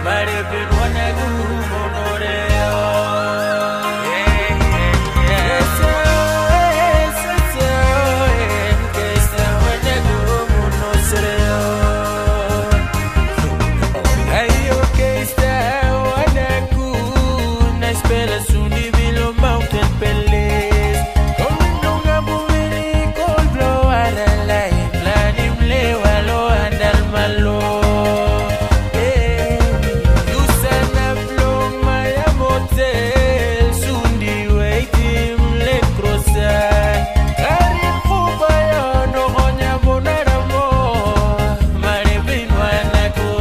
Malipin wanna go monoreo. Sundi below mountain palace. Konunga bumili cold blow ara lai planim le walo andal malo. You sana blow my motel Sundi waiting le crossa. Kari kuba yo no onya bonara mo. Malipin wanna go.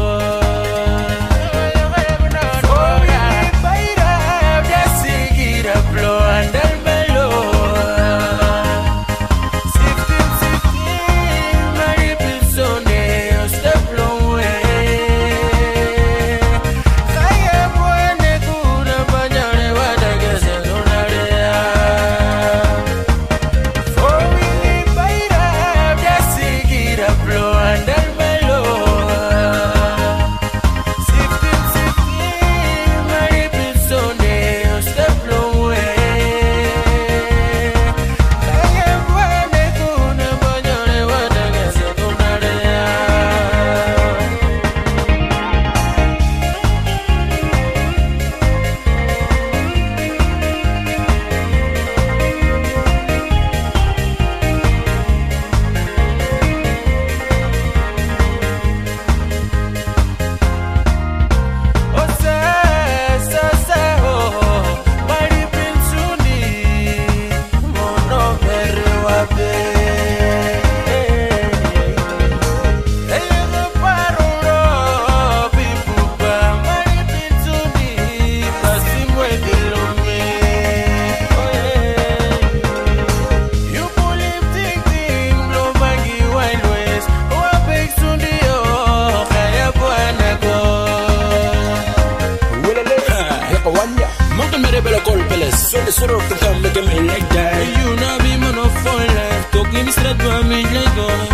So the sort of come make me like that. You know be man of fun life. Talk me straight to me like that.